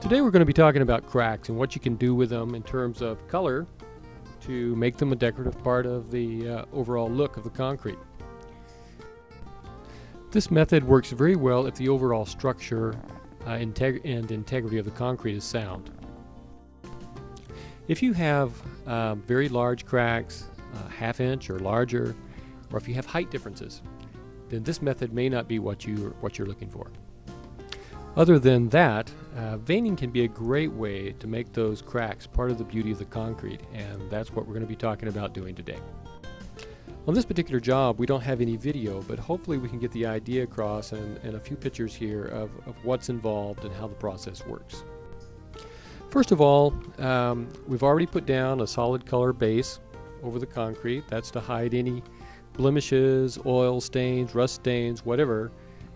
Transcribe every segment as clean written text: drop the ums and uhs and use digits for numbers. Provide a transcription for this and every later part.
Today we're going to be talking about cracks and what you can do with them in terms of color to make them a decorative part of the overall look of the concrete. This method works very well if the overall structure and integrity of the concrete is sound. If you have very large cracks, half-inch or larger, or if you have height differences, then this method may not be what you're looking for. Other than that, veining can be a great way to make those cracks part of the beauty of the concrete, and that's what we're going to be talking about doing today. On this particular job, we don't have any video, but hopefully we can get the idea across and a few pictures here of what's involved and how the process works. First of all, we've already put down a solid color base over the concrete. That's to hide any blemishes, oil stains, rust stains, whatever,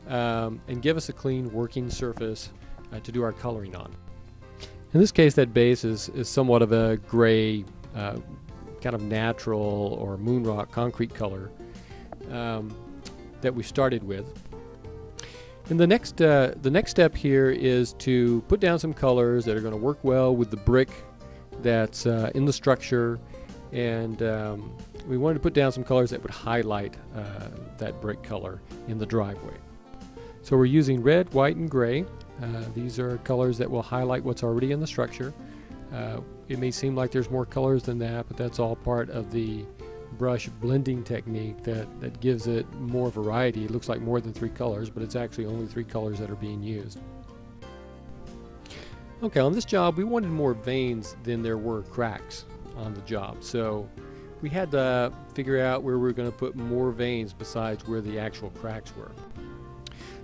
and give us a clean working surface to do our coloring on. In this case, that base is somewhat of a gray, kind of natural or moon rock concrete color that we started with. And the next step here is to put down some colors that are going to work well with the brick that's in the structure, and we wanted to put down some colors that would highlight that brick color in the driveway. So we're using red, white, and gray. These are colors that will highlight what's already in the structure. It may seem like there's more colors than that, but that's all part of the brush blending technique that gives it more variety. It looks like more than 3 colors, but it's actually only 3 colors that are being used. Okay, on this job we wanted more veins than there were cracks on the job, so we had to figure out where we were going to put more veins besides where the actual cracks were.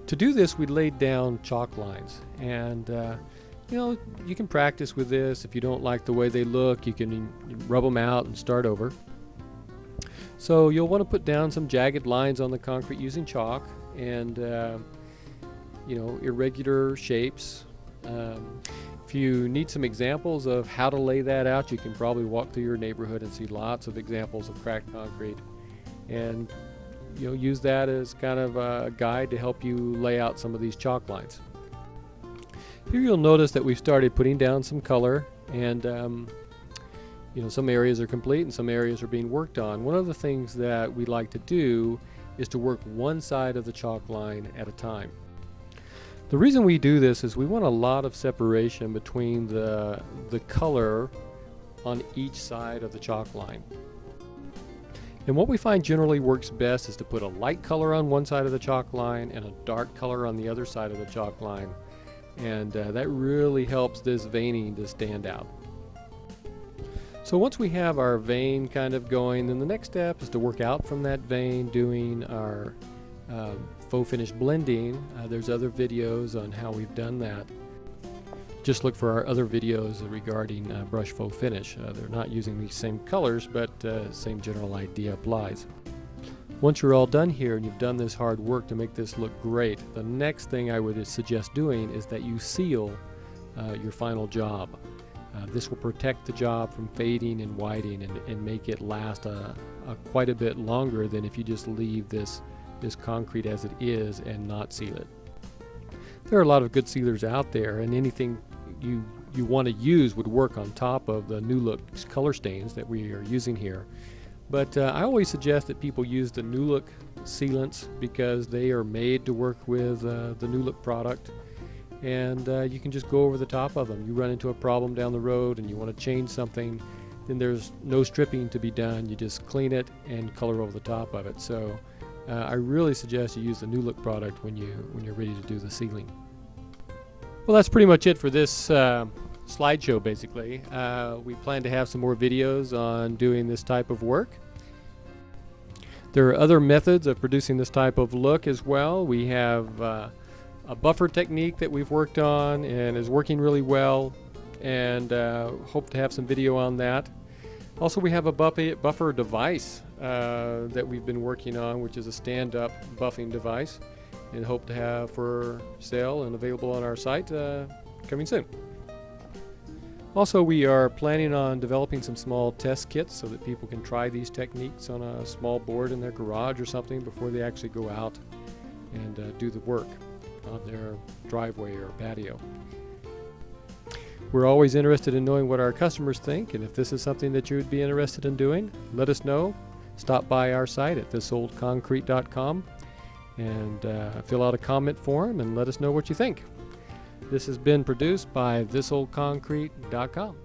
To do this, we laid down chalk lines, and you can practice with this. If you don't like the way they look, you can rub them out and start over. So you'll want to put down some jagged lines on the concrete using chalk, and irregular shapes. If you need some examples of how to lay that out, you can probably walk through your neighborhood and see lots of examples of cracked concrete, and use that as kind of a guide to help you lay out some of these chalk lines. Here you'll notice that we've started putting down some color, and some areas are complete and some areas are being worked on. One of the things that we like to do is to work one side of the chalk line at a time. The reason we do this is we want a lot of separation between the color on each side of the chalk line. And what we find generally works best is to put a light color on one side of the chalk line and a dark color on the other side of the chalk line. And that really helps this veining to stand out. So once we have our vein kind of going, then the next step is to work out from that vein, doing our faux finish blending. There's other videos on how we've done that. Just look for our other videos regarding brush faux finish. They're not using these same colors, but same general idea applies. Once you're all done here and you've done this hard work to make this look great, the next thing I would suggest doing is that you seal your final job. This will protect the job from fading and whiting and make it last quite a bit longer than if you just leave this concrete as it is and not seal it. There are a lot of good sealers out there, and anything you want to use would work on top of the New Look color stains that we are using here. But I always suggest that people use the New Look sealants because they are made to work with the New Look product, and you can just go over the top of them. You run into a problem down the road and you want to change something, then there's no stripping to be done. You just clean it and color over the top of it. So I really suggest you use the New Look product when you're ready to do the sealing. Well, that's pretty much it for this slideshow, basically. We plan to have some more videos on doing this type of work. There are other methods of producing this type of look as well. We have a buffer technique that we've worked on and is working really well, and hope to have some video on that. Also, we have a buffer device that we've been working on, which is a stand-up buffing device, and hope to have for sale and available on our site coming soon. Also, we are planning on developing some small test kits so that people can try these techniques on a small board in their garage or something before they actually go out and do the work on their driveway or patio. We're always interested in knowing what our customers think, and if this is something that you would be interested in doing, let us know. Stop by our site at thisoldconcrete.com and fill out a comment form and let us know what you think. This has been produced by thisoldconcrete.com.